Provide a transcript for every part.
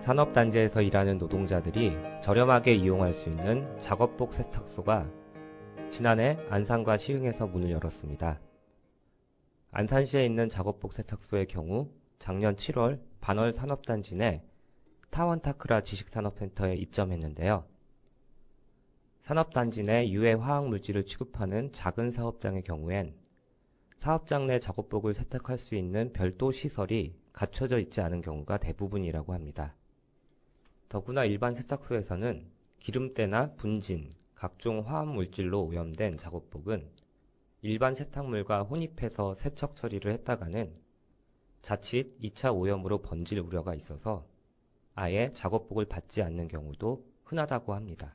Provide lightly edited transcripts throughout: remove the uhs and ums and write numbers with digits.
산업단지에서 일하는 노동자들이 저렴하게 이용할 수 있는 작업복 세탁소가 지난해 안산과 시흥에서 문을 열었습니다. 안산시에 있는 작업복 세탁소의 경우 작년 7월 반월 산업단지 내 타원타크라 지식산업센터에 입점했는데요. 산업단지 내 유해 화학물질을 취급하는 작은 사업장의 경우엔 사업장 내 작업복을 세탁할 수 있는 별도 시설이 갖춰져 있지 않은 경우가 대부분이라고 합니다. 더구나 일반 세탁소에서는 기름때나 분진, 각종 화합물질로 오염된 작업복은 일반 세탁물과 혼입해서 세척 처리를 했다가는 자칫 2차 오염으로 번질 우려가 있어서 아예 작업복을 받지 않는 경우도 흔하다고 합니다.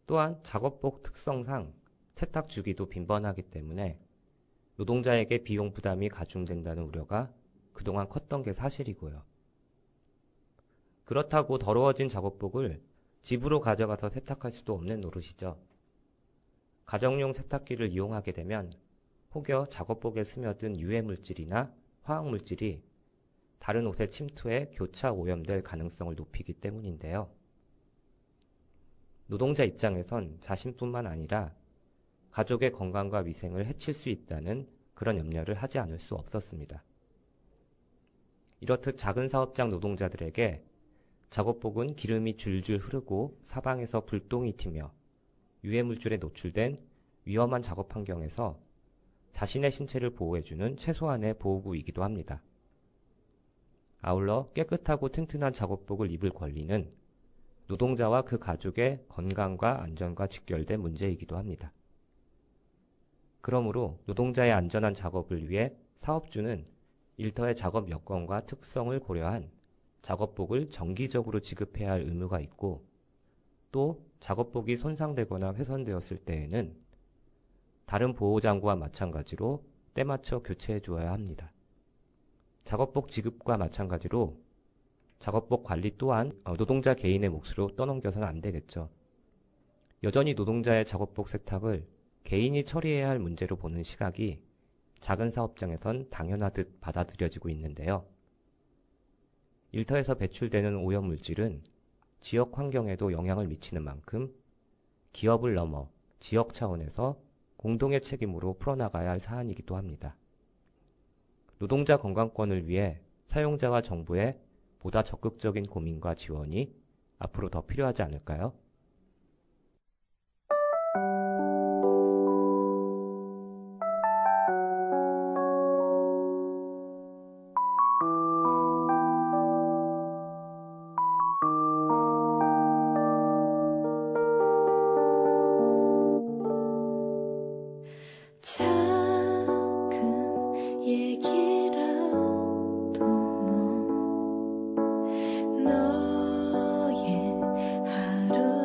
또한 작업복 특성상 세탁 주기도 빈번하기 때문에 노동자에게 비용 부담이 가중된다는 우려가 그동안 컸던 게 사실이고요. 그렇다고 더러워진 작업복을 집으로 가져가서 세탁할 수도 없는 노릇이죠. 가정용 세탁기를 이용하게 되면 혹여 작업복에 스며든 유해물질이나 화학물질이 다른 옷에 침투해 교차 오염될 가능성을 높이기 때문인데요. 노동자 입장에선 자신뿐만 아니라 가족의 건강과 위생을 해칠 수 있다는 그런 염려를 하지 않을 수 없었습니다. 이렇듯 작은 사업장 노동자들에게 작업복은 기름이 줄줄 흐르고 사방에서 불똥이 튀며 유해물질에 노출된 위험한 작업 환경에서 자신의 신체를 보호해주는 최소한의 보호구이기도 합니다. 아울러 깨끗하고 튼튼한 작업복을 입을 권리는 노동자와 그 가족의 건강과 안전과 직결된 문제이기도 합니다. 그러므로 노동자의 안전한 작업을 위해 사업주는 일터의 작업 여건과 특성을 고려한 작업복을 정기적으로 지급해야 할 의무가 있고, 또 작업복이 손상되거나 훼손되었을 때에는 다른 보호장구와 마찬가지로 때맞춰 교체해 주어야 합니다. 작업복 지급과 마찬가지로 작업복 관리 또한 노동자 개인의 몫으로 떠넘겨서는 안 되겠죠. 여전히 노동자의 작업복 세탁을 개인이 처리해야 할 문제로 보는 시각이 작은 사업장에선 당연하듯 받아들여지고 있는데요. 일터에서 배출되는 오염물질은 지역 환경에도 영향을 미치는 만큼 기업을 넘어 지역 차원에서 공동의 책임으로 풀어나가야 할 사안이기도 합니다. 노동자 건강권을 위해 사용자와 정부의 보다 적극적인 고민과 지원이 앞으로 더 필요하지 않을까요? 작은 얘기라도 너의 하루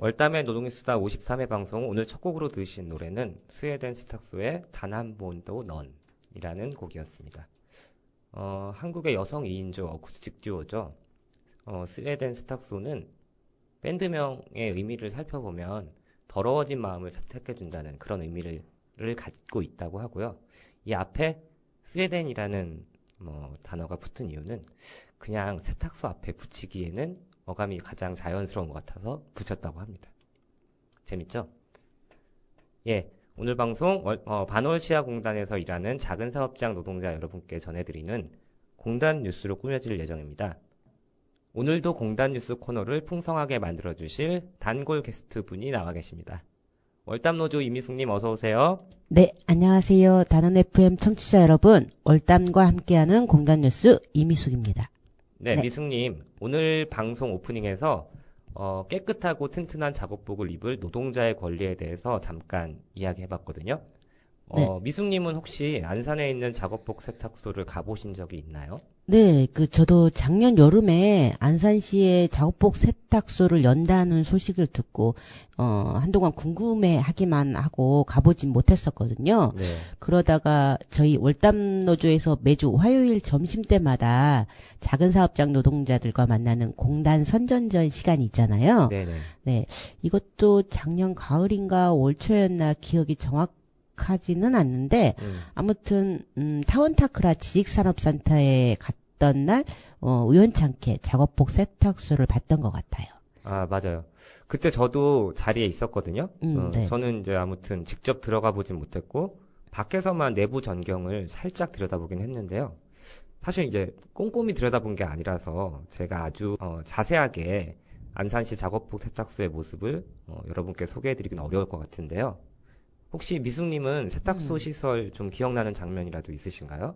월담의 노동뉴스다 53회 방송 오늘 첫 곡으로 들으신 노래는 스웨덴 세탁소의 단 한 번도 넌이라는 곡이었습니다. 한국의 여성 2인조 어쿠스틱 듀오죠. 스웨덴 세탁소는 밴드명의 의미를 살펴보면 더러워진 마음을 세탁해준다는 그런 의미를 갖고 있다고 하고요. 이 앞에 스웨덴이라는 단어가 붙은 이유는 그냥 세탁소 앞에 붙이기에는 어감이 가장 자연스러운 것 같아서 붙였다고 합니다. 재밌죠? 예, 오늘 방송 반월시아공단에서 일하는 작은 사업장 노동자 여러분께 전해드리는 공단 뉴스로 꾸며질 예정입니다. 오늘도 공단 뉴스 코너를 풍성하게 만들어주실 단골 게스트분이 나와 계십니다. 월담노조 이미숙님 어서 오세요. 네, 안녕하세요. 단원 FM 청취자 여러분, 월담과 함께하는 공단 뉴스 이미숙입니다. 네, 미숙님 오늘 방송 오프닝에서 깨끗하고 튼튼한 작업복을 입을 노동자의 권리에 대해서 잠깐 이야기해봤거든요. 네. 미숙님은 혹시 안산에 있는 작업복 세탁소를 가보신 적이 있나요? 네, 저도 작년 여름에 안산시에 작업복 세탁소를 연다는 소식을 듣고, 한동안 궁금해 하기만 하고 가보진 못했었거든요. 네. 그러다가 저희 월담노조에서 매주 화요일 점심때마다 작은 사업장 노동자들과 만나는 공단 선전전 시간이 있잖아요. 네네. 네, 이것도 작년 가을인가 올 초였나 기억이 정확하지는 않는데, 아무튼 타원타크라 지식산업센터에 갔던 날 우연찮게 작업복 세탁소를 봤던 것 같아요. 아, 맞아요. 그때 저도 자리에 있었거든요. 네. 저는 이제 아무튼 직접 들어가 보진 못했고 밖에서만 내부 전경을 살짝 들여다보긴 했는데요. 사실 이제 꼼꼼히 들여다본 게 아니라서 제가 아주 자세하게 안산시 작업복 세탁소의 모습을 여러분께 소개해드리기는 어려울 것 같은데요. 혹시 미숙님은 세탁소 시설 좀 기억나는 장면이라도 있으신가요?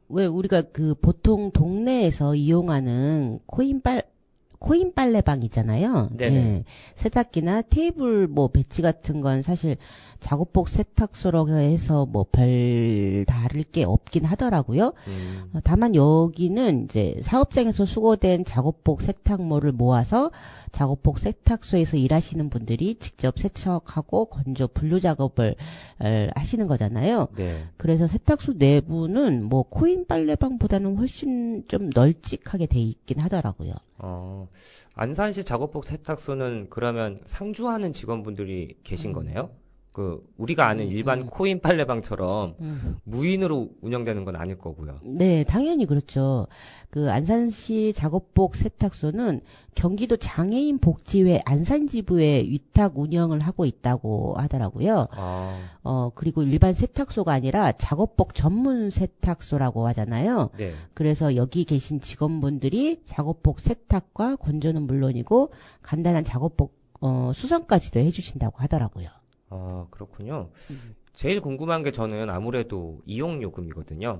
왜 우리가 보통 동네에서 이용하는 코인 빨래방 있잖아요. 네네. 예, 세탁기나 테이블 배치 같은 건 사실 작업복 세탁소라고 해서 별 다를 게 없긴 하더라고요. 다만 여기는 이제 사업장에서 수거된 작업복 세탁물을 모아서 작업복 세탁소에서 일하시는 분들이 직접 세척하고 건조 분류 작업을 하시는 거잖아요. 네. 그래서 세탁소 내부는 코인 빨래방보다는 훨씬 좀 널찍하게 돼 있긴 하더라고요. 안산시 작업복 세탁소는 그러면 상주하는 직원분들이 계신 거네요? 우리가 아는 일반 코인 빨래방처럼 무인으로 운영되는 건 아닐 거고요. 네, 당연히 그렇죠. 안산시 작업복 세탁소는 경기도 장애인 복지회 안산지부에 위탁 운영을 하고 있다고 하더라고요. 그리고 일반 세탁소가 아니라 작업복 전문 세탁소라고 하잖아요. 네. 그래서 여기 계신 직원분들이 작업복 세탁과 건조는 물론이고 간단한 작업복 수선까지도 해주신다고 하더라고요. 그렇군요. 제일 궁금한 게 저는 아무래도 이용요금이거든요.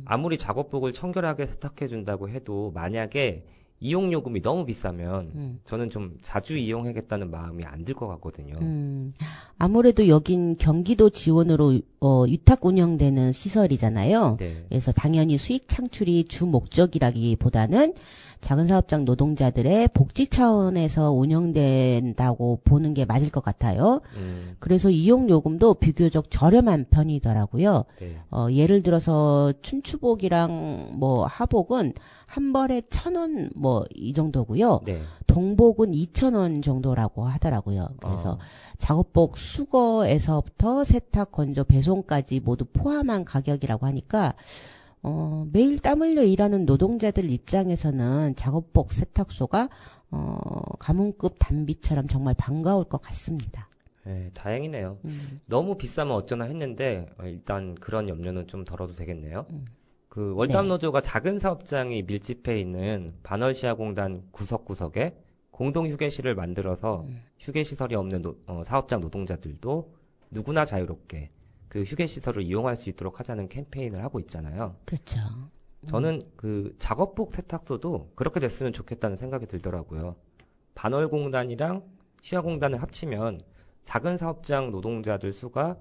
아무리 작업복을 청결하게 세탁해준다고 해도 만약에 이용요금이 너무 비싸면 저는 좀 자주 이용하겠다는 마음이 안 들 것 같거든요. 아무래도 여긴 경기도 지원으로 위탁 운영되는 시설이잖아요. 네. 그래서 당연히 수익 창출이 주 목적이라기보다는 작은 사업장 노동자들의 복지 차원에서 운영된다고 보는 게 맞을 것 같아요. 그래서 이용 요금도 비교적 저렴한 편이더라고요. 네. 예를 들어서 춘추복이랑 하복은 한 벌에 1,000원 이 정도고요. 네. 동복은 2,000원 정도라고 하더라고요. 그래서 작업복 수거에서부터 세탁, 건조, 배송까지 모두 포함한 가격이라고 하니까 매일 땀 흘려 일하는 노동자들 입장에서는 작업복 세탁소가 가문급 단비처럼 정말 반가울 것 같습니다. 네, 다행이네요. 너무 비싸면 어쩌나 했는데 일단 그런 염려는 좀 덜어도 되겠네요. 월담노조가 작은 사업장이 밀집해 있는 반월시아공단 구석구석에 공동 휴게실을 만들어서 휴게시설이 없는 사업장 노동자들도 누구나 자유롭게 그 휴게시설을 이용할 수 있도록 하자는 캠페인을 하고 있잖아요. 그렇죠. 저는 작업복 세탁소도 그렇게 됐으면 좋겠다는 생각이 들더라고요. 반월공단이랑 시아공단을 합치면 작은 사업장 노동자들 수가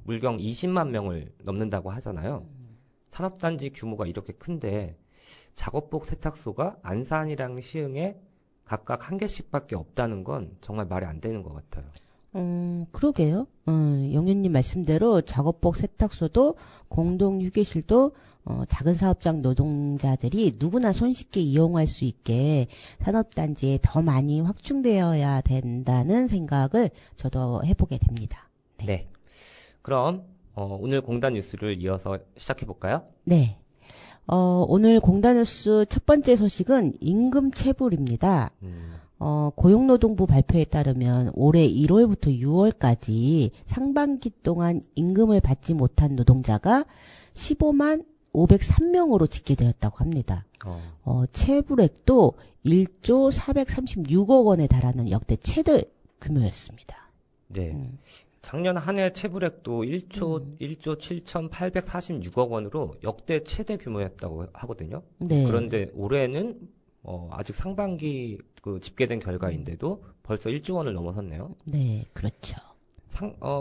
물경 20만 명을 넘는다고 하잖아요. 산업단지 규모가 이렇게 큰데 작업복 세탁소가 안산이랑 시흥에 각각 한 개씩밖에 없다는 건 정말 말이 안 되는 것 같아요. 그러게요. 영윤님 말씀대로 작업복 세탁소도 공동휴게실도 작은 사업장 노동자들이 누구나 손쉽게 이용할 수 있게 산업단지에 더 많이 확충되어야 된다는 생각을 저도 해보게 됩니다. 네. 그럼 오늘 공단 뉴스를 이어서 시작해 볼까요? 네. 오늘 공단 뉴스 첫 번째 소식은 임금 체불입니다. 고용노동부 발표에 따르면 올해 1월부터 6월까지 상반기 동안 임금을 받지 못한 노동자가 15만 503명으로 집계되었다고 합니다. 체불액도 1조 436억 원에 달하는 역대 최대 규모였습니다. 네. 작년 한 해 체불액도 1조 7,846억 원으로 역대 최대 규모였다고 하거든요. 네. 그런데 올해는 아직 상반기 그 집계된 결과인데도 벌써 1조 원을 넘어섰네요. 네, 그렇죠.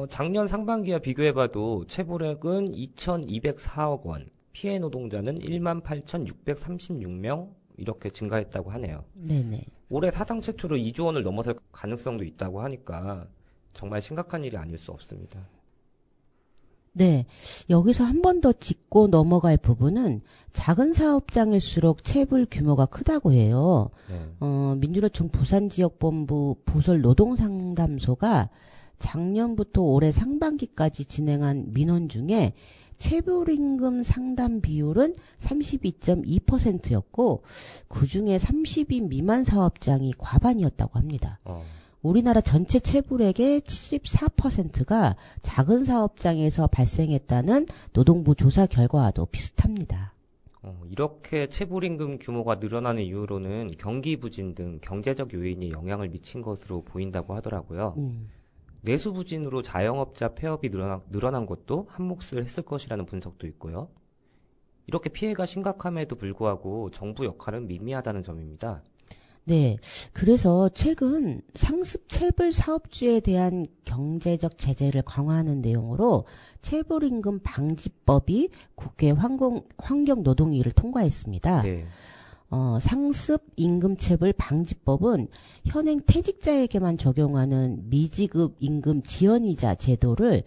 작년 상반기와 비교해봐도 체불액은 2,204억 원, 피해 노동자는 18,636명 이렇게 증가했다고 하네요. 네네. 올해 사상 최초로 2조 원을 넘어설 가능성도 있다고 하니까 정말 심각한 일이 아닐 수 없습니다. 네. 여기서 한 번 더 짚고 넘어갈 부분은 작은 사업장일수록 체불 규모가 크다고 해요. 네. 민주노총 부산지역본부 부설노동상담소가 작년부터 올해 상반기까지 진행한 민원 중에 체불임금 상담 비율은 32.2%였고 그중에 30인 미만 사업장이 과반이었다고 합니다. 우리나라 전체 체불액의 74%가 작은 사업장에서 발생했다는 노동부 조사 결과와도 비슷합니다. 이렇게 체불임금 규모가 늘어나는 이유로는 경기 부진 등 경제적 요인이 영향을 미친 것으로 보인다고 하더라고요. 내수 부진으로 자영업자 폐업이 늘어난 것도 한 몫을 했을 것이라는 분석도 있고요. 이렇게 피해가 심각함에도 불구하고 정부 역할은 미미하다는 점입니다. 네. 그래서 최근 상습 체불 사업주에 대한 경제적 제재를 강화하는 내용으로 체불임금 방지법이 국회 환경노동위를 통과했습니다. 네. 상습 임금 체불 방지법은 현행 퇴직자에게만 적용하는 미지급 임금 지연이자 제도를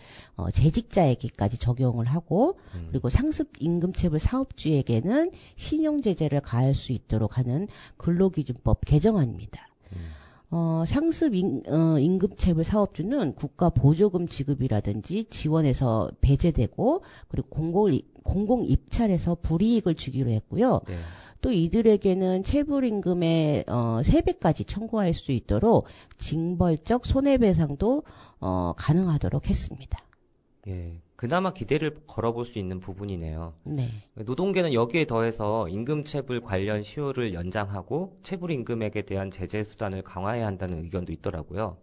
재직자에게까지 적용을 하고 그리고 상습 임금 체불 사업주에게는 신용 제재를 가할 수 있도록 하는 근로기준법 개정안입니다. 상습 임금 체불 사업주는 국가 보조금 지급이라든지 지원에서 배제되고 그리고 공공 입찰에서 불이익을 주기로 했고요. 네. 또 이들에게는 체불임금의 3배까지 청구할 수 있도록 징벌적 손해배상도 가능하도록 했습니다. 예, 그나마 기대를 걸어볼 수 있는 부분이네요. 네. 노동계는 여기에 더해서 임금체불 관련 시효를 연장하고 체불임금액에 대한 제재 수단을 강화해야 한다는 의견도 있더라고요.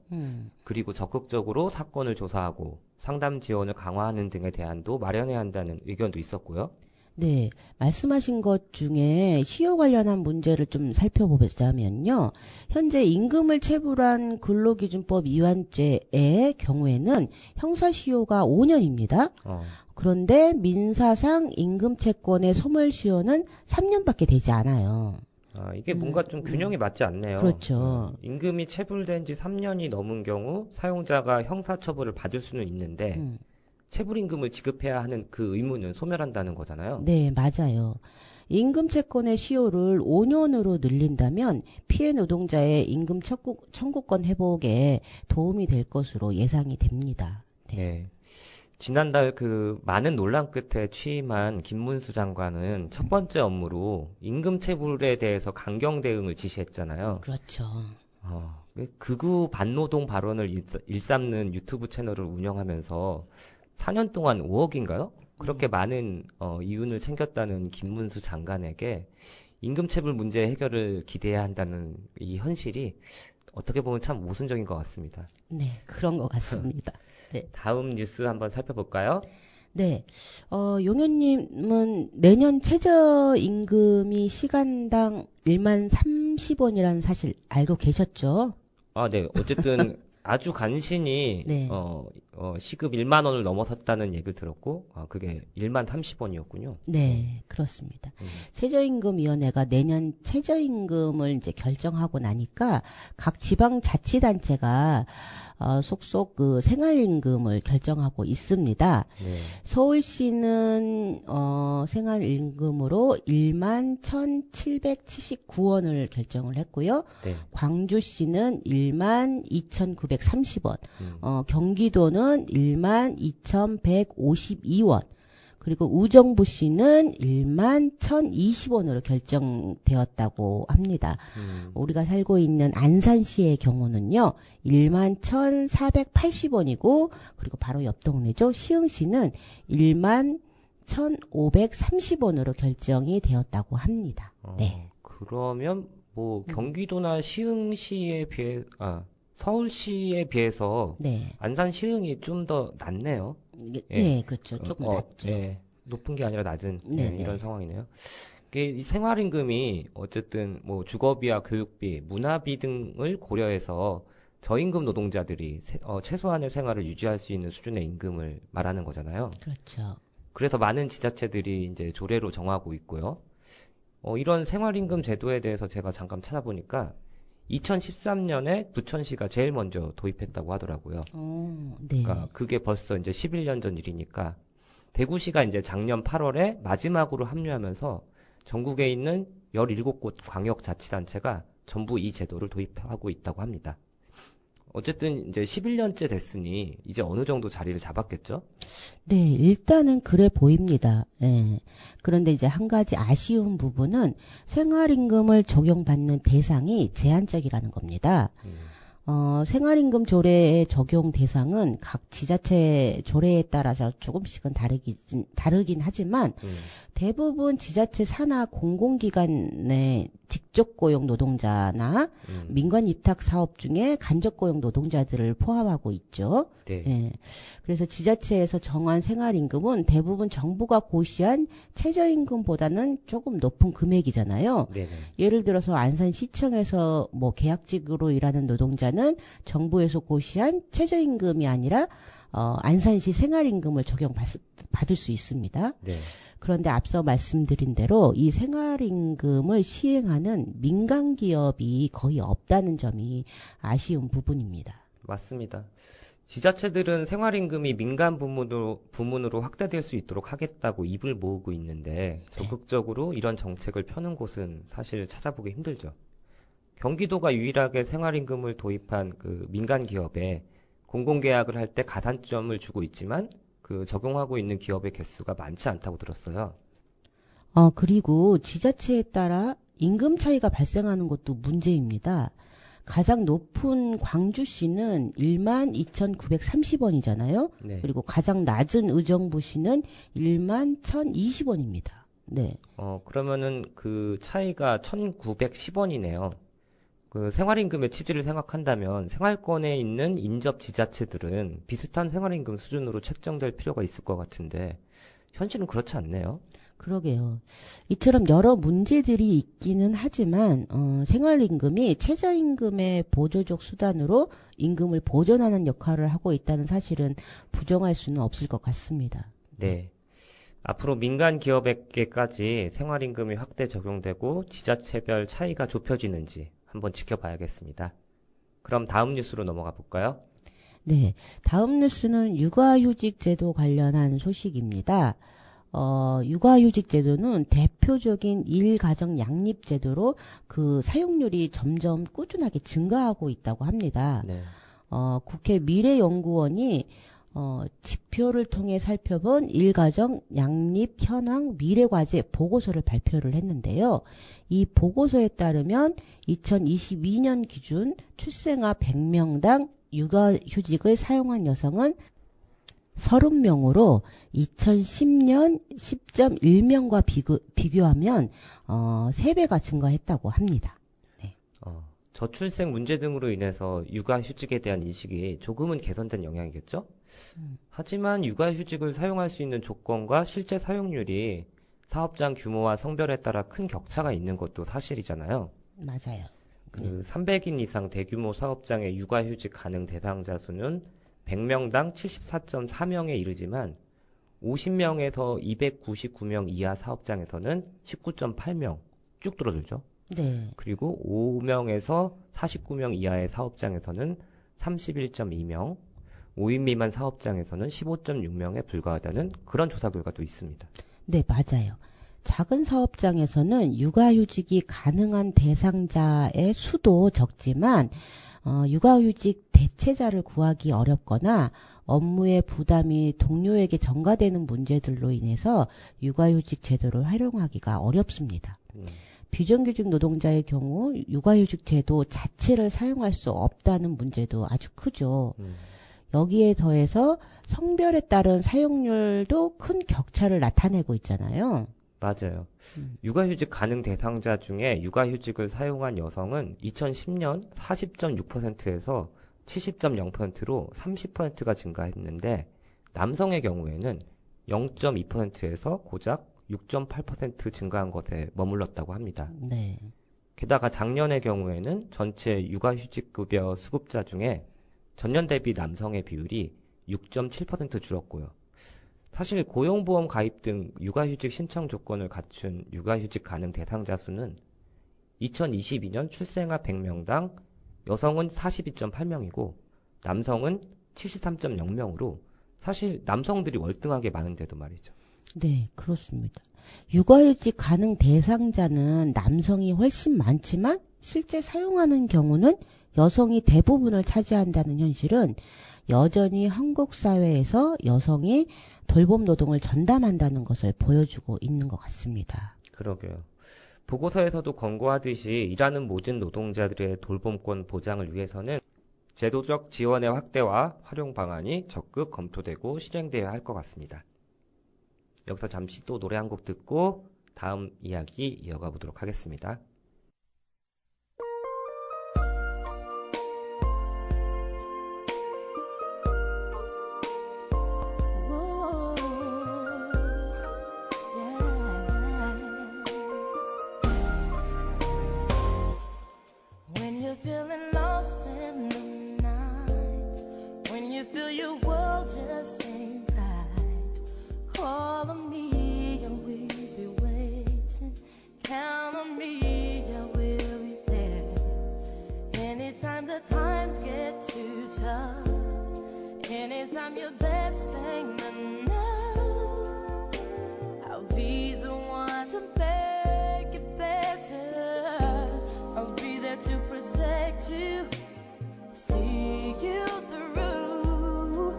그리고 적극적으로 사건을 조사하고 상담 지원을 강화하는 등의 대안도 마련해야 한다는 의견도 있었고요. 네, 말씀하신 것 중에 시효 관련한 문제를 좀 살펴보자면요. 현재 임금을 체불한 근로기준법 위반죄의 경우에는 형사시효가 5년입니다. 그런데 민사상 임금채권의 소멸시효는 3년밖에 되지 않아요. 이게 뭔가 좀 균형이 맞지 않네요. 그렇죠. 임금이 체불된 지 3년이 넘은 경우 사용자가 형사처벌을 받을 수는 있는데 체불임금을 지급해야 하는 그 의무는 소멸한다는 거잖아요. 네, 맞아요. 임금 채권의 시효를 5년으로 늘린다면 피해 노동자의 임금 청구권 회복에 도움이 될 것으로 예상이 됩니다. 네. 네. 지난달 그 많은 논란 끝에 취임한 김문수 장관은 첫 번째 업무로 임금 체불에 대해서 강경 대응을 지시했잖아요. 그렇죠. 극우 반노동 발언을 일삼는 유튜브 채널을 운영하면서 4년 동안 5억인가요? 그렇게 많은 이윤을 챙겼다는 김문수 장관에게 임금체불 문제 해결을 기대해야 한다는 이 현실이 어떻게 보면 참 모순적인 것 같습니다. 네, 그런 것 같습니다. 네. 다음 뉴스 한번 살펴볼까요? 네. 용현님은 내년 최저임금이 시간당 1만 30원이라는 사실 알고 계셨죠? 네. 어쨌든 아주 간신히 네. 시급 1만 원을 넘어섰다는 얘기를 들었고 그게 1만 30원이었군요. 네, 그렇습니다. 최저임금위원회가 내년 최저임금을 이제 결정하고 나니까 각 지방자치단체가 속속 그 생활임금을 결정하고 있습니다. 네. 서울시는 생활임금으로 1만 1,779원을 결정을 했고요. 네. 광주시는 1만 2,930원, 경기도는 1만 2,152원, 그리고 우정부시는 1만 1,020원으로 결정되었다고 합니다. 우리가 살고 있는 안산시의 경우는요, 1만 1,480원이고, 그리고 바로 옆 동네죠. 시흥시는 1만 1,530원으로 결정이 되었다고 합니다. 네. 그러면 뭐 경기도나 시흥시에 비해 서울시에 비해서 네. 안산 시흥이 좀 더 낫네요. 네, 그렇죠. 조금 낮죠. 높은 게 아니라 낮은 네, 이런 네. 상황이네요. 이 생활임금이 어쨌든 뭐 주거비와 교육비, 문화비 등을 고려해서 저임금 노동자들이 최소한의 생활을 유지할 수 있는 수준의 임금을 말하는 거잖아요. 그렇죠. 그래서 많은 지자체들이 이제 조례로 정하고 있고요. 이런 생활임금 제도에 대해서 제가 잠깐 찾아보니까 2013년에 부천시가 제일 먼저 도입했다고 하더라고요. 네. 그러니까 그게 벌써 이제 11년 전 일이니까 대구시가 이제 작년 8월에 마지막으로 합류하면서 전국에 있는 17곳 광역자치단체가 전부 이 제도를 도입하고 있다고 합니다. 어쨌든 이제 11년째 됐으니 이제 어느 정도 자리를 잡았겠죠? 네, 일단은 그래 보입니다. 예. 그런데 이제 한 가지 아쉬운 부분은 생활임금을 적용받는 대상이 제한적이라는 겁니다. 생활임금 조례의 적용 대상은 각 지자체 조례에 따라서 조금씩은 다르긴 하지만 대부분 지자체 산하 공공기관의 직접 고용 노동자나 민관 위탁 사업 중에 간접 고용 노동자들을 포함하고 있죠. 네. 예. 그래서 지자체에서 정한 생활임금은 대부분 정부가 고시한 최저임금보다는 조금 높은 금액이잖아요. 네네. 예를 들어서 안산시청에서 뭐 계약직으로 일하는 노동자는 정부에서 고시한 최저임금이 아니라 안산시 생활임금을 적용받을 수 있습니다. 네. 그런데 앞서 말씀드린 대로 이 생활임금을 시행하는 민간 기업이 거의 없다는 점이 아쉬운 부분입니다. 맞습니다. 지자체들은 생활임금이 민간 부문으로 확대될 수 있도록 하겠다고 입을 모으고 있는데 적극적으로 이런 정책을 펴는 곳은 사실 찾아보기 힘들죠. 경기도가 유일하게 생활임금을 도입한 그 민간 기업에 공공계약을 할 때 가산점을 주고 있지만 그 적용하고 있는 기업의 개수가 많지 않다고 들었어요. 그리고 지자체에 따라 임금 차이가 발생하는 것도 문제입니다. 가장 높은 광주시는 1만 2,930원이잖아요. 네. 그리고 가장 낮은 의정부시는 1만 1,020원입니다. 네. 그러면은 그 차이가 1,910원이네요. 그 생활임금의 취지를 생각한다면 생활권에 있는 인접 지자체들은 비슷한 생활임금 수준으로 책정될 필요가 있을 것 같은데 현실은 그렇지 않네요. 그러게요. 이처럼 여러 문제들이 있기는 하지만 생활임금이 최저임금의 보조적 수단으로 임금을 보존하는 역할을 하고 있다는 사실은 부정할 수는 없을 것 같습니다. 네. 앞으로 민간 기업에게까지 생활임금이 확대 적용되고 지자체별 차이가 좁혀지는지 한번 지켜봐야겠습니다. 그럼 다음 뉴스로 넘어가 볼까요? 네. 다음 뉴스는 육아휴직 제도 관련한 소식입니다. 육아휴직 제도는 대표적인 일가정 양립 제도로 그 사용률이 점점 꾸준하게 증가하고 있다고 합니다. 네. 국회 미래연구원이 지표를 통해 살펴본 일가정 양립 현황 미래과제 보고서를 발표를 했는데요. 이 보고서에 따르면 2022년 기준 출생아 100명당 육아휴직을 사용한 여성은 30명으로 2010년 10.1명과 비교하면 3배가 증가했다고 합니다. 네. 저출생 문제 등으로 인해서 육아휴직에 대한 인식이 조금은 개선된 영향이겠죠? 하지만 육아휴직을 사용할 수 있는 조건과 실제 사용률이 사업장 규모와 성별에 따라 큰 격차가 있는 것도 사실이잖아요. 맞아요. 그 300인 이상 대규모 사업장의 육아휴직 가능 대상자 수는 100명당 74.4명에 이르지만 50명에서 299명 이하 사업장에서는 19.8명 쭉 줄어들죠. 네. 그리고 5명에서 49명 이하의 사업장에서는 31.2명, 5인 미만 사업장에서는 15.6명에 불과하다는 그런 조사 결과도 있습니다. 네, 맞아요. 작은 사업장에서는 육아휴직이 가능한 대상자의 수도 적지만 육아휴직 대체자를 구하기 어렵거나 업무의 부담이 동료에게 전가되는 문제들로 인해서 육아휴직 제도를 활용하기가 어렵습니다. 비정규직 노동자의 경우 육아휴직 제도 자체를 사용할 수 없다는 문제도 아주 크죠. 여기에 더해서 성별에 따른 사용률도 큰 격차를 나타내고 있잖아요. 맞아요. 육아휴직 가능 대상자 중에 육아휴직을 사용한 여성은 2010년 40.6%에서 70.0%로 30%가 증가했는데 남성의 경우에는 0.2%에서 고작 6.8% 증가한 것에 머물렀다고 합니다. 네. 게다가 작년의 경우에는 전체 육아휴직급여 수급자 중에 전년 대비 남성의 비율이 6.7% 줄었고요. 사실 고용보험 가입 등 육아휴직 신청 조건을 갖춘 육아휴직 가능 대상자 수는 2022년 출생아 100명당 여성은 42.8명이고 남성은 73.0명으로 사실 남성들이 월등하게 많은데도 말이죠. 네, 그렇습니다. 육아휴직 가능 대상자는 남성이 훨씬 많지만 실제 사용하는 경우는 여성이 대부분을 차지한다는 현실은 여전히 한국 사회에서 여성이 돌봄 노동을 전담한다는 것을 보여주고 있는 것 같습니다. 그러게요. 보고서에서도 권고하듯이 일하는 모든 노동자들의 돌봄권 보장을 위해서는 제도적 지원의 확대와 활용 방안이 적극 검토되고 실행되어야 할 것 같습니다. 여기서 잠시 또 노래 한 곡 듣고 다음 이야기 이어가 보도록 하겠습니다. Anytime your best thing to know, I'll be the one to make it better. I'll be there to protect you, see you through.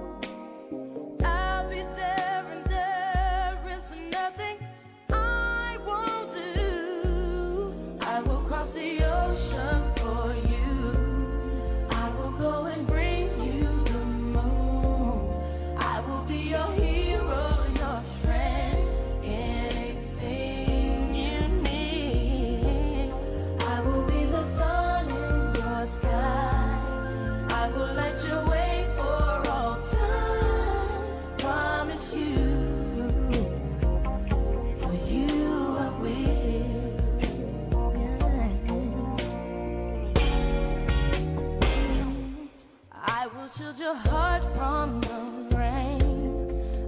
I'll be there and there is nothing I won't do. I will cross the ocean for you. I will go and bring you the moon. I will be your hero, your strength, anything you need. I will be the sun in your sky. I will light your way for all time. Promise you, for you I will. Yes. I will shield your heart from the rain.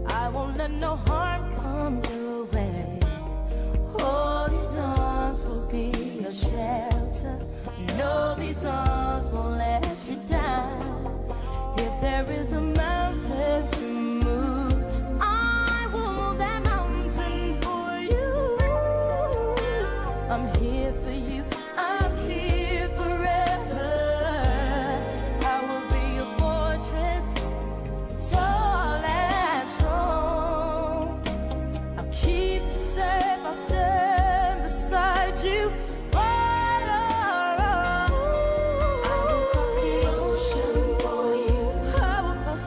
I won't let no harm come your way. Oh, these arms will be your shelter. No, these arms won't let you down. If there is a mountain to move, I will move that mountain for you. I'm here for you. I'm here forever. I will be your fortress, tall and strong. I'll keep you safe. I'll stand beside you. Right or wrong. I will cross the ocean for you. I will cross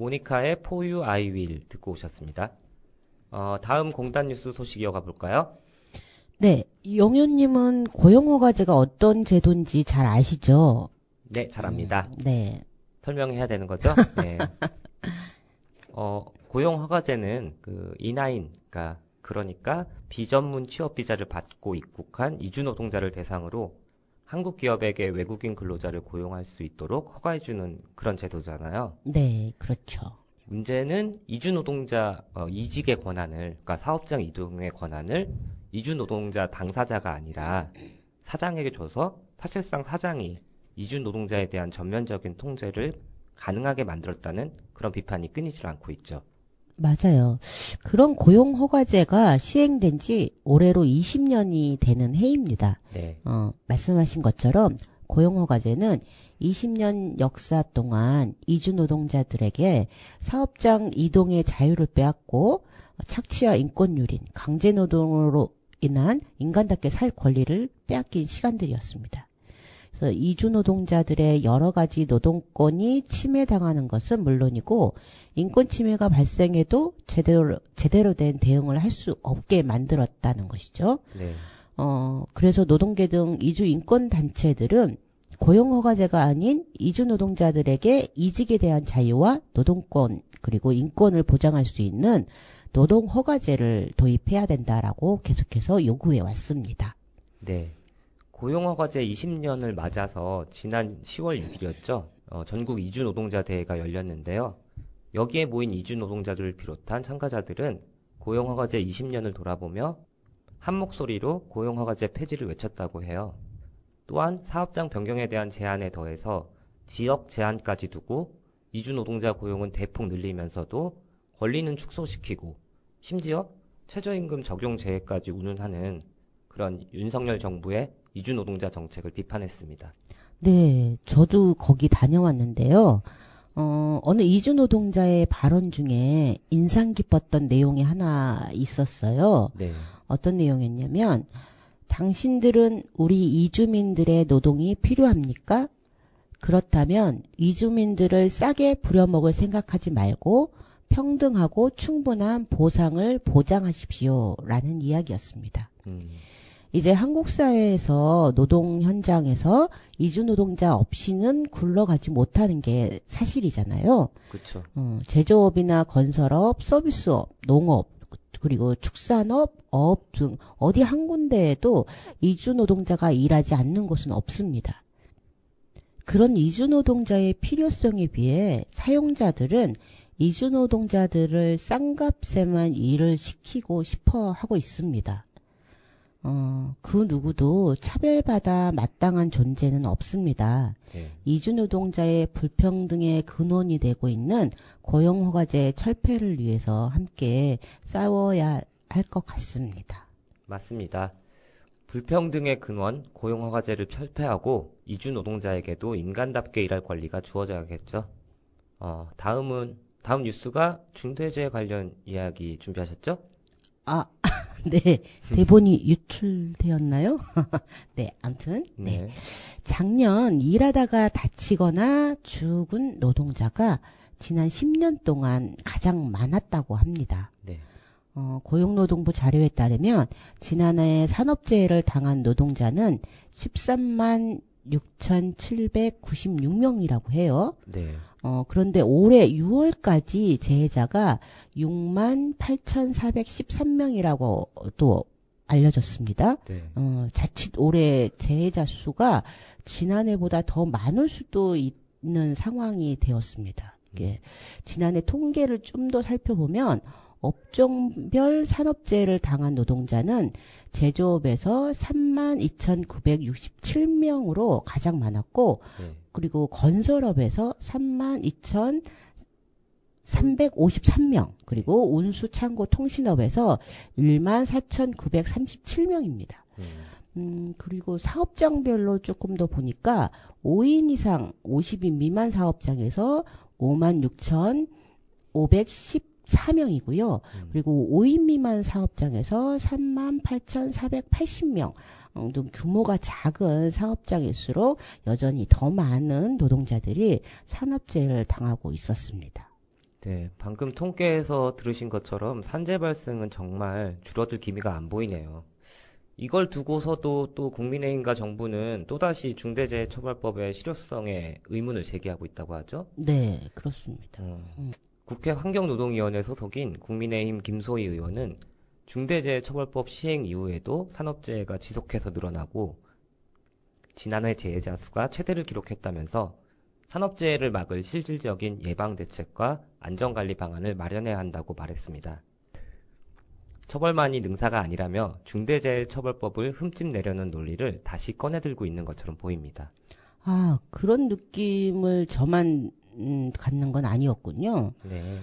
모니카의 For You I Will 듣고 오셨습니다. 다음 공단 뉴스 소식 이어가 볼까요? 네, 영효님은 고용허가제가 어떤 제도인지 잘 아시죠? 네, 잘 압니다. 네. 설명해야 되는 거죠? 네. 고용허가제는 그 E9, 그러니까 비전문 취업 비자를 받고 입국한 이주 노동자를 대상으로 한국 기업에게 외국인 근로자를 고용할 수 있도록 허가해주는 그런 제도잖아요. 네, 그렇죠. 문제는 이주 노동자 이직의 권한을, 그러니까 사업장 이동의 권한을 이주 노동자 당사자가 아니라 사장에게 줘서 사실상 사장이 이주 노동자에 대한 전면적인 통제를 가능하게 만들었다는 그런 비판이 끊이질 않고 있죠. 맞아요. 그런 고용허가제가 시행된 지 올해로 20년이 되는 해입니다. 네. 말씀하신 것처럼 고용허가제는 20년 역사 동안 이주 노동자들에게 사업장 이동의 자유를 빼앗고 착취와 인권유린, 강제노동으로 인한 인간답게 살 권리를 빼앗긴 시간들이었습니다. 그래서 이주 노동자들의 여러 가지 노동권이 침해당하는 것은 물론이고 인권 침해가 발생해도 제대로 된 대응을 할 수 없게 만들었다는 것이죠. 네. 그래서 노동계 등 이주 인권 단체들은 고용허가제가 아닌 이주 노동자들에게 이직에 대한 자유와 노동권 그리고 인권을 보장할 수 있는 노동허가제를 도입해야 된다라고 계속해서 요구해 왔습니다. 네. 고용허가제 20년을 맞아서 지난 10월 6일이었죠. 전국 이주 노동자 대회가 열렸는데요. 여기에 모인 이주 노동자들을 비롯한 참가자들은 고용허가제 20년을 돌아보며 한 목소리로 고용허가제 폐지를 외쳤다고 해요. 또한 사업장 변경에 대한 제한에 더해서 지역 제한까지 두고 이주 노동자 고용은 대폭 늘리면서도 권리는 축소시키고 심지어 최저임금 적용 제외까지 운운하는 그런 윤석열 정부의 이주 노동자 정책을 비판했습니다. 네, 저도 거기 다녀왔는데요. 어느 이주 노동자의 발언 중에 인상 깊었던 내용이 하나 있었어요. 네. 어떤 내용이었냐면 당신들은 우리 이주민들의 노동이 필요합니까? 그렇다면 이주민들을 싸게 부려먹을 생각하지 말고 평등하고 충분한 보상을 보장하십시오. 라는 이야기였습니다. 이제 한국 사회에서 노동 현장에서 이주 노동자 없이는 굴러가지 못하는 게 사실이잖아요. 그렇죠. 제조업이나 건설업, 서비스업, 농업, 그리고 축산업, 어업 등 어디 한 군데에도 이주 노동자가 일하지 않는 곳은 없습니다. 그런 이주 노동자의 필요성에 비해 사용자들은 이주 노동자들을 싼 값에만 일을 시키고 싶어 하고 있습니다. 그 누구도 차별받아 마땅한 존재는 없습니다. 네. 이주 노동자의 불평등의 근원이 되고 있는 고용허가제 철폐를 위해서 함께 싸워야 할 것 같습니다. 맞습니다. 불평등의 근원, 고용허가제를 철폐하고 이주 노동자에게도 인간답게 일할 권리가 주어져야겠죠. 다음 뉴스가 중대재해 관련 이야기 준비하셨죠? 네. 대본이 유출되었나요? 네, 아무튼. 네. 작년 일하다가 다치거나 죽은 노동자가 지난 10년 동안 가장 많았다고 합니다. 네. 고용노동부 자료에 따르면 지난해 산업재해를 당한 노동자는 13만 6,796명이라고 해요. 네. 그런데 올해 6월까지 재해자가 6만 8,413명이라고 또 알려졌습니다. 네. 자칫 올해 재해자 수가 지난해보다 더 많을 수도 있는 상황이 되었습니다. 지난해 통계를 좀 더 살펴보면 업종별 산업재해를 당한 노동자는 제조업에서 32,967명으로 가장 많았고 네. 그리고 건설업에서 32,353명 그리고 운수 창고 통신업에서 14,937명입니다. 그리고 사업장별로 조금 더 보니까 5인 이상 50인 미만 사업장에서 56,514명이고요. 그리고 5인 미만 사업장에서 38,480명 등 규모가 작은 사업장일수록 여전히 더 많은 노동자들이 산업재해를 당하고 있었습니다. 네, 방금 통계에서 들으신 것처럼 산재 발생은 정말 줄어들 기미가 안 보이네요. 이걸 두고서도 또 국민의힘과 정부는 또다시 중대재해처벌법의 실효성에 의문을 제기하고 있다고 하죠. 네, 그렇습니다. 국회 환경노동위원회 소속인 국민의힘 김소희 의원은 중대재해처벌법 시행 이후에도 산업재해가 지속해서 늘어나고 지난해 재해자 수가 최대를 기록했다면서 산업재해를 막을 실질적인 예방대책과 안전관리 방안을 마련해야 한다고 말했습니다. 처벌만이 능사가 아니라며 중대재해처벌법을 흠집 내려는 논리를 다시 꺼내들고 있는 것처럼 보입니다. 아, 그런 느낌을 저만 갖는 건 아니었군요. 네.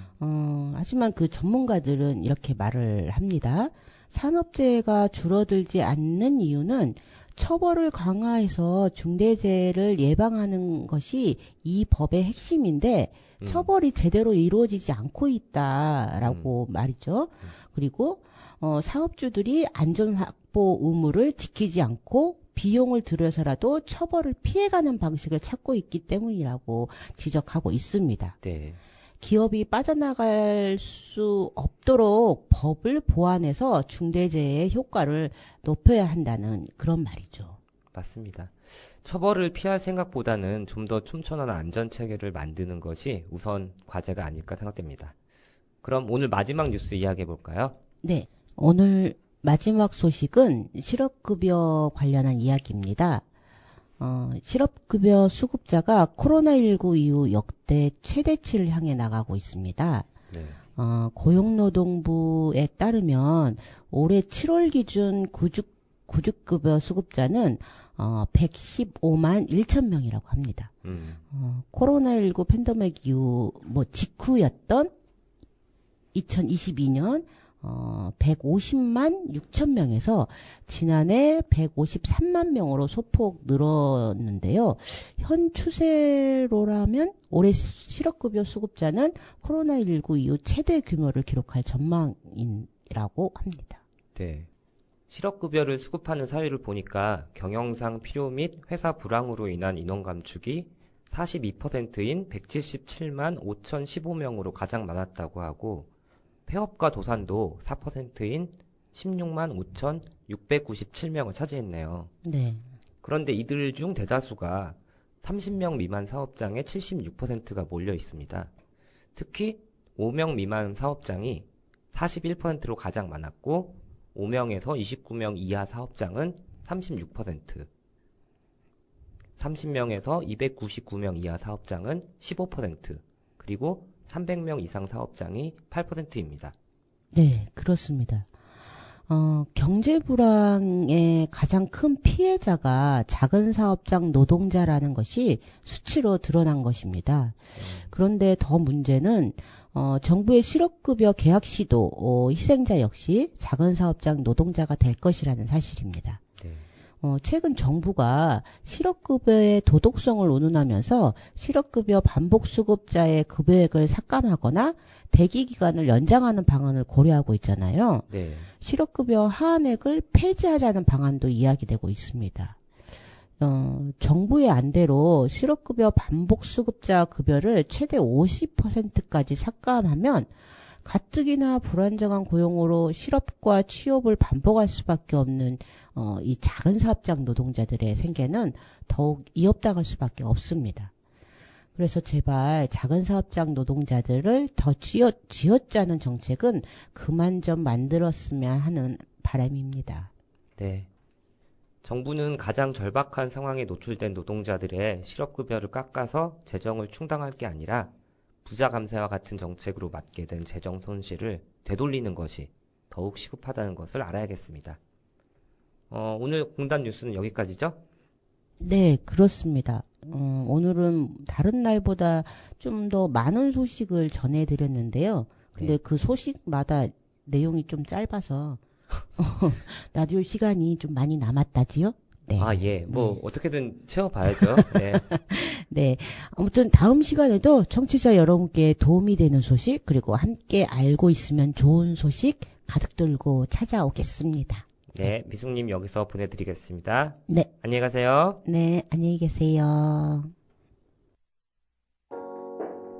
하지만 그 전문가들은 이렇게 말을 합니다. 산업재해가 줄어들지 않는 이유는 처벌을 강화해서 중대재해를 예방하는 것이 이 법의 핵심인데 처벌이 제대로 이루어지지 않고 있다라고 말이죠. 그리고 사업주들이 안전확보 의무를 지키지 않고 비용을 들여서라도 처벌을 피해가는 방식을 찾고 있기 때문이라고 지적하고 있습니다. 네. 기업이 빠져나갈 수 없도록 법을 보완해서 중대재해의 효과를 높여야 한다는 그런 말이죠. 맞습니다. 처벌을 피할 생각보다는 좀 더 촘촘한 안전체계를 만드는 것이 우선 과제가 아닐까 생각됩니다. 그럼 오늘 마지막 뉴스 이야기해 볼까요? 네. 오늘 마지막 소식은 실업급여 관련한 이야기입니다. 실업급여 수급자가 코로나19 이후 역대 최대치를 향해 나가고 있습니다. 네. 고용노동부에 따르면 올해 7월 기준 구직급여 수급자는 115만 1천 명이라고 합니다. 코로나19 팬데믹 이후 직후였던 2022년 150만 6천 명에서 지난해 153만 명으로 소폭 늘었는데요. 현 추세로라면 올해 실업급여 수급자는 코로나19 이후 최대 규모를 기록할 전망이라고 합니다. 네. 실업급여를 수급하는 사유를 보니까 경영상 필요 및 회사 불황으로 인한 인원 감축이 42%인 177만 5,015명으로 가장 많았다고 하고 폐업과 도산도 4%인 16만 5,697명을 차지했네요. 네. 그런데 이들 중 대다수가 30명 미만 사업장의 76%가 몰려 있습니다. 특히 5명 미만 사업장이 41%로 가장 많았고 5명에서 29명 이하 사업장은 36%, 30명에서 299명 이하 사업장은 15%, 그리고 300명 이상 사업장이 8%입니다. 네, 그렇습니다. 경제 불황의 가장 큰 피해자가 작은 사업장 노동자라는 것이 수치로 드러난 것입니다. 그런데 더 문제는 정부의 실업급여 계약 시도 희생자 역시 작은 사업장 노동자가 될 것이라는 사실입니다. 네. 최근 정부가 실업급여의 도덕성을 운운하면서 실업급여 반복수급자의 급여액을 삭감하거나 대기기간을 연장하는 방안을 고려하고 있잖아요. 네. 실업급여 하한액을 폐지하자는 방안도 이야기되고 있습니다. 정부의 안대로 실업급여 반복수급자 급여를 최대 50%까지 삭감하면 가뜩이나 불안정한 고용으로 실업과 취업을 반복할 수밖에 없는 이 작은 사업장 노동자들의 생계는 더욱 위협당할 수밖에 없습니다. 그래서 제발 작은 사업장 노동자들을 더 쥐어짜는 정책은 그만 좀 만들었으면 하는 바람입니다. 네. 정부는 가장 절박한 상황에 노출된 노동자들의 실업급여를 깎아서 재정을 충당할 게 아니라 부자 감세와 같은 정책으로 맞게 된 재정 손실을 되돌리는 것이 더욱 시급하다는 것을 알아야겠습니다. 오늘 공단 뉴스는 여기까지죠? 네, 그렇습니다. 오늘은 다른 날보다 좀 더 많은 소식을 전해드렸는데요. 근데 네. 그 소식마다 내용이 좀 짧아서 라디오 시간이 좀 많이 남았다지요? 네. 아, 예. 어떻게든 채워봐야죠. 네. 네. 아무튼 다음 시간에도 청취자 여러분께 도움이 되는 소식, 그리고 함께 알고 있으면 좋은 소식 가득 들고 찾아오겠습니다. 네. 미숙님 여기서 보내드리겠습니다. 네. 안녕히 가세요. 네. 안녕히 계세요.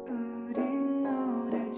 우린 노래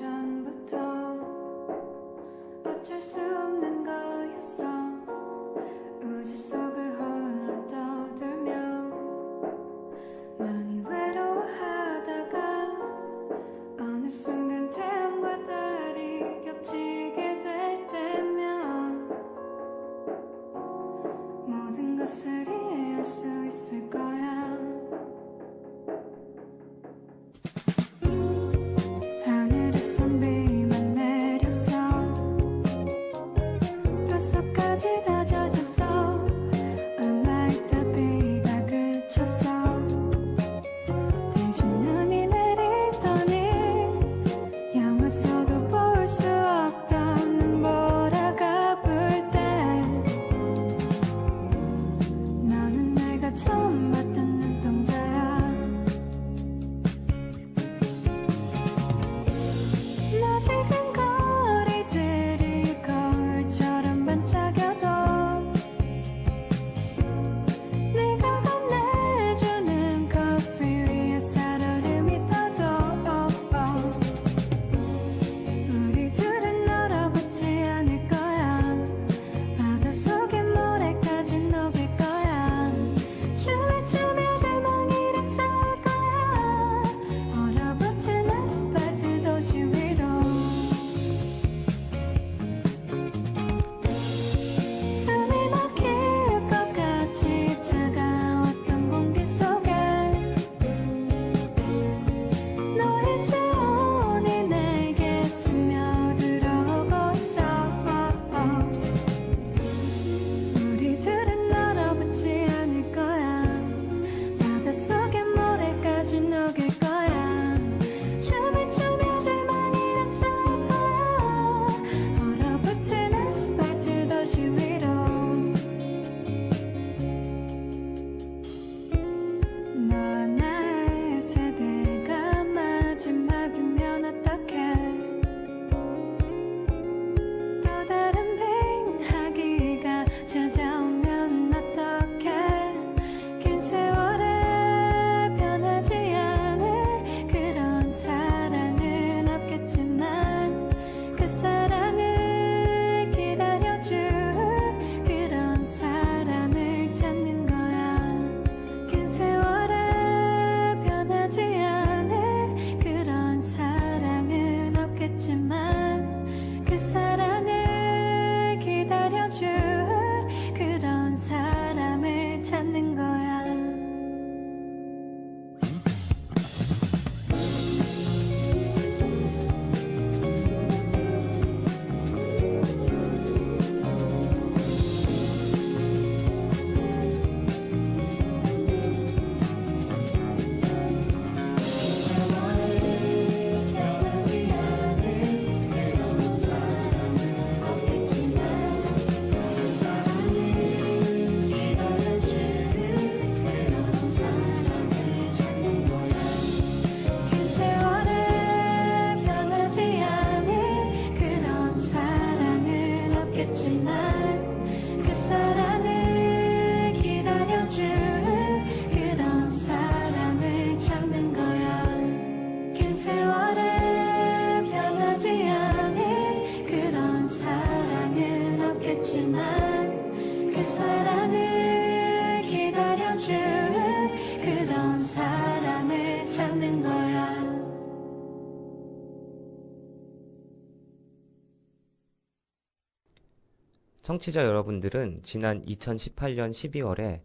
청취자 여러분들은 지난 2018년 12월에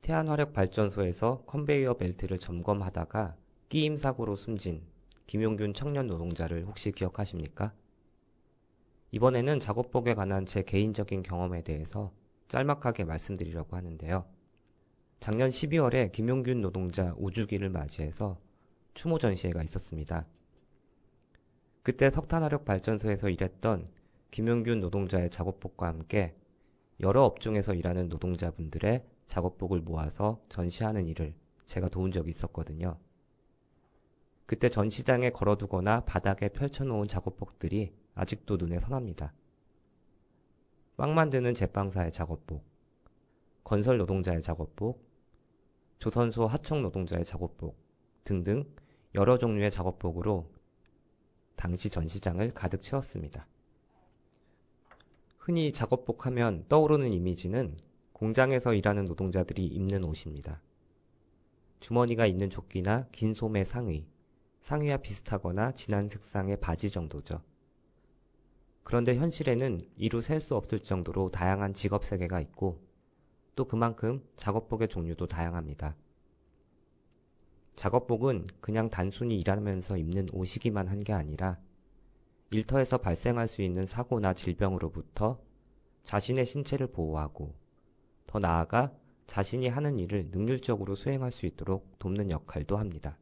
태안화력발전소에서 컨베이어 벨트를 점검하다가 끼임 사고로 숨진 김용균 청년 노동자를 혹시 기억하십니까? 이번에는 작업복에 관한 제 개인적인 경험에 대해서 짤막하게 말씀드리려고 하는데요. 작년 12월에 김용균 노동자 5주기를 맞이해서 추모 전시회가 있었습니다. 그때 석탄화력발전소에서 일했던 김용균 노동자의 작업복과 함께 여러 업종에서 일하는 노동자분들의 작업복을 모아서 전시하는 일을 제가 도운 적이 있었거든요. 그때 전시장에 걸어두거나 바닥에 펼쳐놓은 작업복들이 아직도 눈에 선합니다. 빵 만드는 제빵사의 작업복, 건설 노동자의 작업복, 조선소 하청 노동자의 작업복 등등 여러 종류의 작업복으로 당시 전시장을 가득 채웠습니다. 흔히 작업복 하면 떠오르는 이미지는 공장에서 일하는 노동자들이 입는 옷입니다. 주머니가 있는 조끼나 긴 소매 상의, 상의와 비슷하거나 진한 색상의 바지 정도죠. 그런데 현실에는 이루 셀 수 없을 정도로 다양한 직업 세계가 있고 또 그만큼 작업복의 종류도 다양합니다. 작업복은 그냥 단순히 일하면서 입는 옷이기만 한 게 아니라 일터에서 발생할 수 있는 사고나 질병으로부터 자신의 신체를 보호하고 더 나아가 자신이 하는 일을 능률적으로 수행할 수 있도록 돕는 역할도 합니다.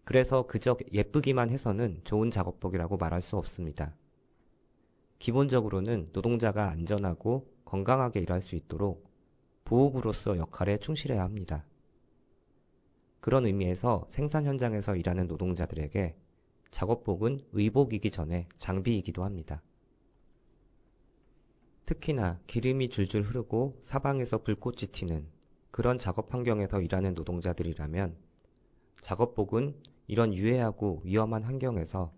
그래서 그저 예쁘기만 해서는 좋은 작업복이라고 말할 수 없습니다. 기본적으로는 노동자가 안전하고 건강하게 일할 수 있도록 보호구로서 역할에 충실해야 합니다. 그런 의미에서 생산 현장에서 일하는 노동자들에게 작업복은 의복이기 전에 장비이기도 합니다. 특히나 기름이 줄줄 흐르고 사방에서 불꽃이 튀는 그런 작업 환경에서 일하는 노동자들이라면 작업복은 이런 유해하고 위험한 환경에서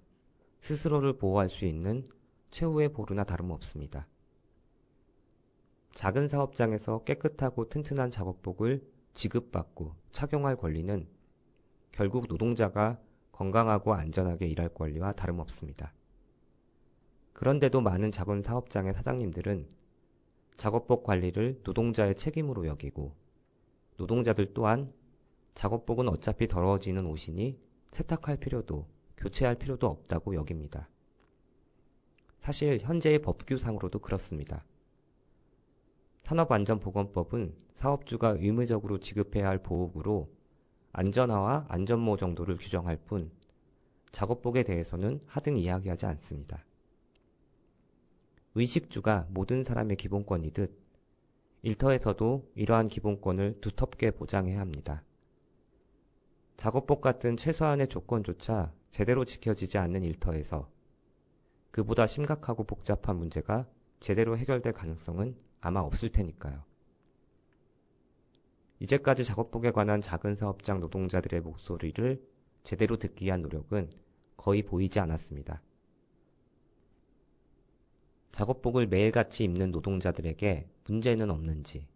스스로를 보호할 수 있는 최후의 보루나 다름없습니다. 작은 사업장에서 깨끗하고 튼튼한 작업복을 지급받고 착용할 권리는 결국 노동자가 건강하고 안전하게 일할 권리와 다름없습니다. 그런데도 많은 작은 사업장의 사장님들은 작업복 관리를 노동자의 책임으로 여기고 노동자들 또한 작업복은 어차피 더러워지는 옷이니 세탁할 필요도 교체할 필요도 없다고 여깁니다. 사실 현재의 법규상으로도 그렇습니다. 산업안전보건법은 사업주가 의무적으로 지급해야 할 보호구로 안전화와 안전모 정도를 규정할 뿐 작업복에 대해서는 하등 이야기하지 않습니다. 의식주가 모든 사람의 기본권이듯 일터에서도 이러한 기본권을 두텁게 보장해야 합니다. 작업복 같은 최소한의 조건조차 제대로 지켜지지 않는 일터에서 그보다 심각하고 복잡한 문제가 제대로 해결될 가능성은 아마 없을 테니까요. 이제까지 작업복에 관한 작은 사업장 노동자들의 목소리를 제대로 듣기 위한 노력은 거의 보이지 않았습니다. 작업복을 매일같이 입는 노동자들에게 문제는 없는지,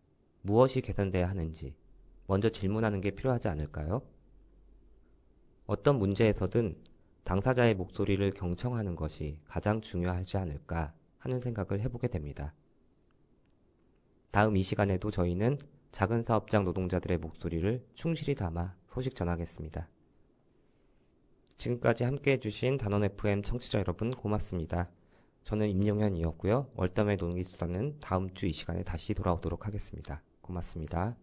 무엇이 개선돼야 하는지 먼저 질문하는 게 필요하지 않을까요? 어떤 문제에서든 당사자의 목소리를 경청하는 것이 가장 중요하지 않을까 하는 생각을 해보게 됩니다. 다음 이 시간에도 저희는 작은 사업장 노동자들의 목소리를 충실히 담아 소식 전하겠습니다. 지금까지 함께해 주신 단원 FM 청취자 여러분 고맙습니다. 저는 임용현이었고요. 월담의 농기수다는 다음 주 이 시간에 다시 돌아오도록 하겠습니다. 고맙습니다.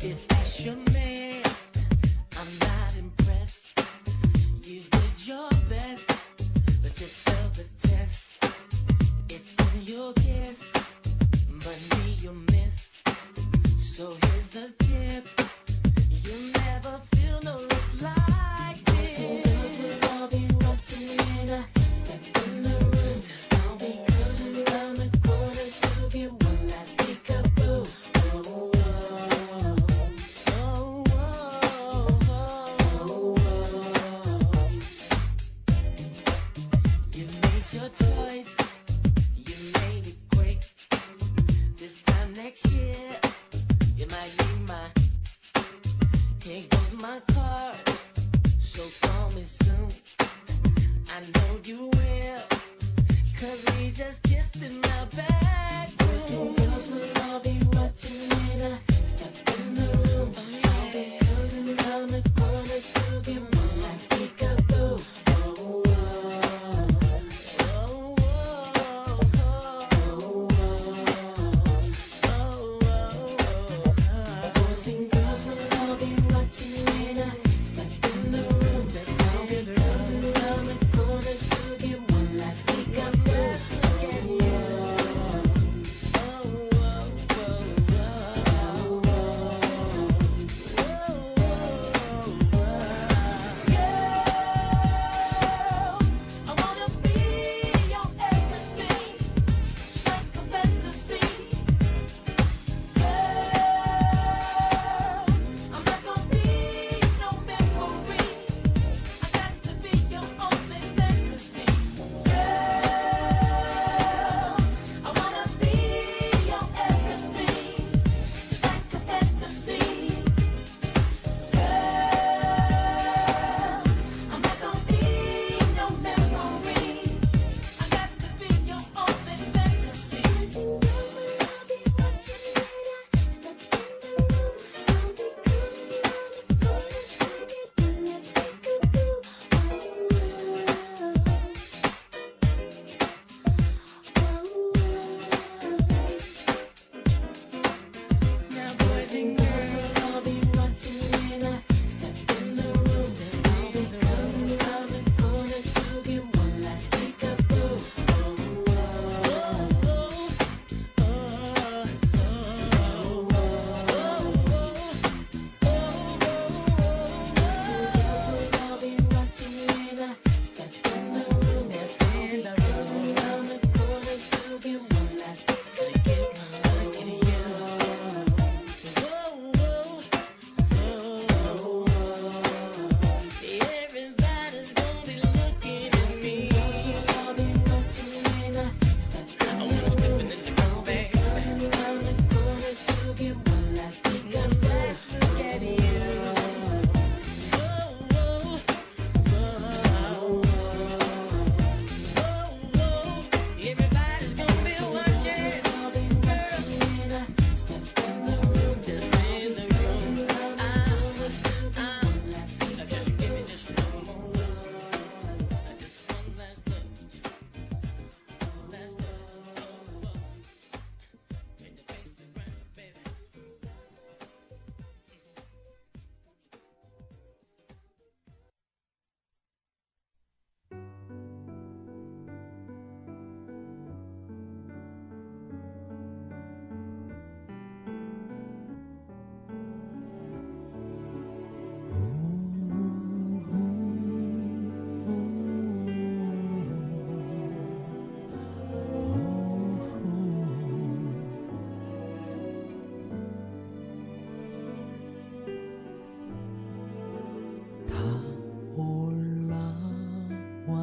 If that's your man,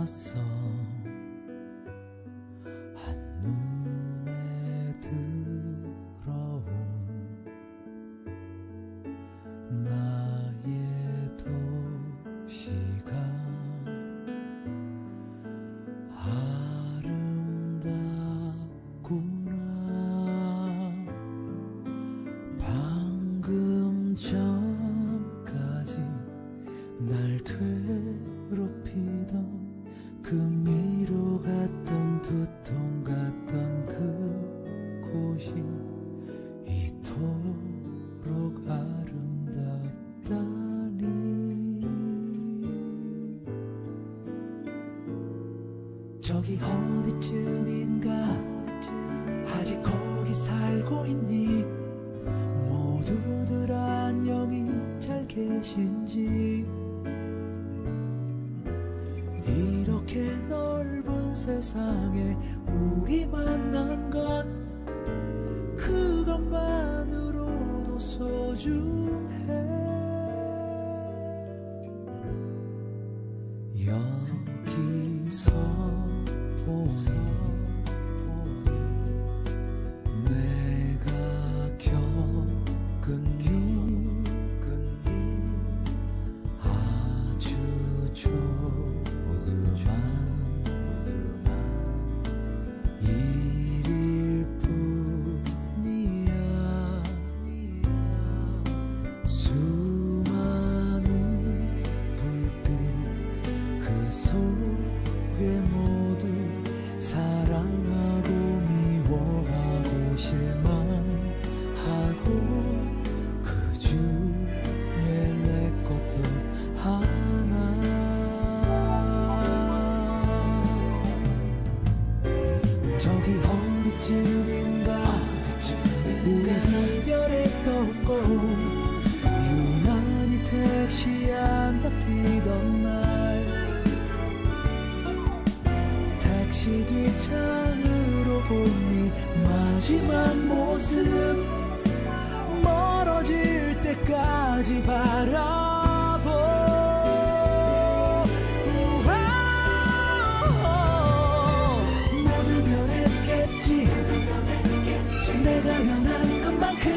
왔어. 한눈에 들어온 나의 도시가 아름답구나. 방금 전까지 날 괴롭히던 그 미로 같던 두통 같던 그곳이 이토록 아름답다니. 저기 어디쯤인가 아직 거기 살고 있니? 모두들 안녕히 잘 계신지. 이렇게 넓은 세상에 우리 만난 건 그것만으로도 소중해. 여기서 보니 내가 겪은 일 아주 조그만 일일 뿐이야. 수많은 불빛 그 속에 모두 사랑하고 미워하고 실망하고 그 중에 내 것도 하나. 저기 어디쯤인가 우리 이별했던 곳, 유난히 택시 안 잡히던 날 택시 뒷창으로 본 네 마지막 모습 멀어질 때까지 바라보. 모두 변했겠지. 내가 변한 것만큼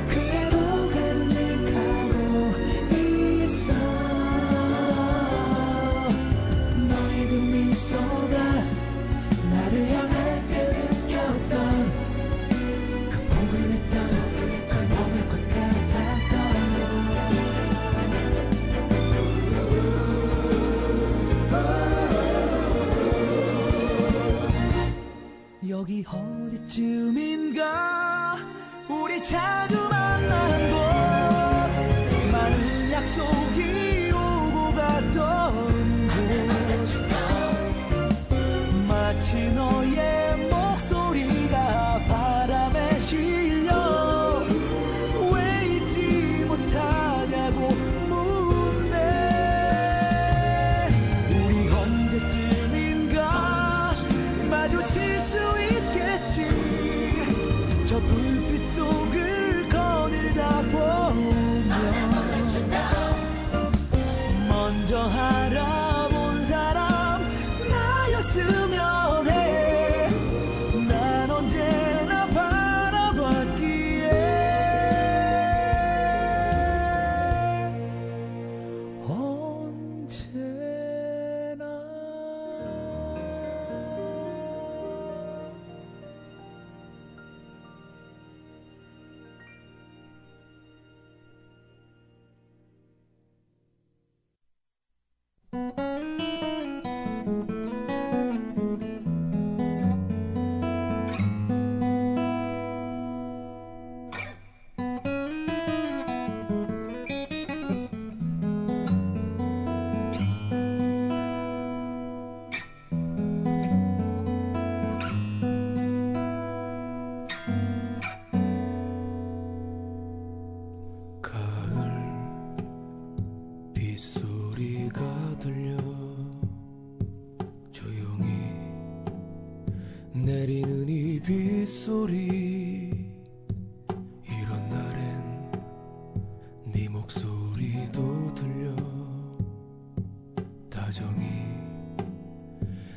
그래도 간직하고 있어. 너의 그 미소가 나를 향할 때 느꼈던 그 포근했던 걸 머물 것 같았던. 여기 어디쯤인가 우리 자주 만난 곳, 많은 약속이 오고 갔던 곳. 마치 너의 목소리가 바람에 실려 왜 잊지 못하냐고 묻네. 우리 언제쯤인가 마주칠 수 있겠지. 저 불빛 속을 거닐다 보면 먼저 알아본 사람 나였으면 해. 난 언제나 바라봤기에 언제나. 내리는 이 빗소리, 이런 날엔 네 목소리도 들려. 다정히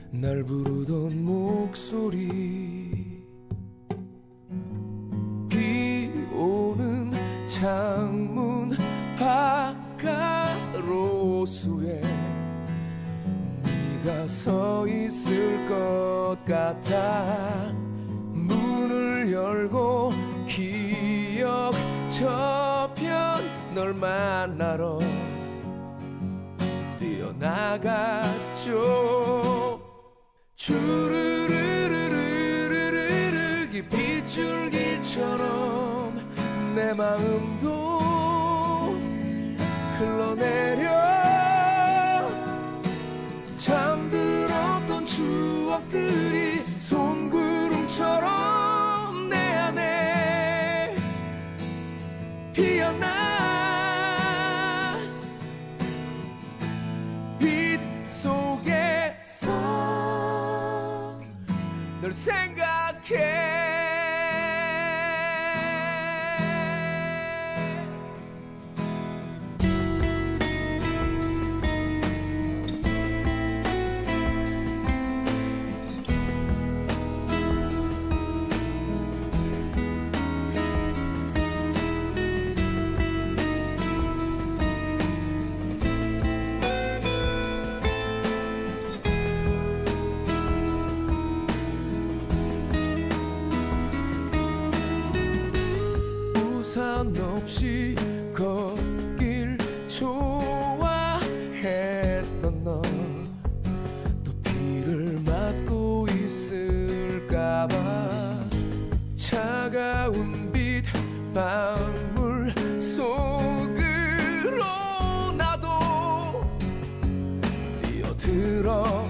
날 부르던 목소리 비 오는 창문 바깥로수에 네가 서 있을 것 같아 문을 열고 기억 저편 널 만나러 뛰어나갔죠. 주르르르르르르 이 빗줄기처럼 내 마음도 흘러내려 잠들었던 추억들이 송구름처럼 내 안에 피어나 빛 속에서 널 생각해. 우산 없이 걷길 좋아했던 너 또 비를 맞고 있을까봐 차가운 빛 방울 속으로 나도 뛰어들어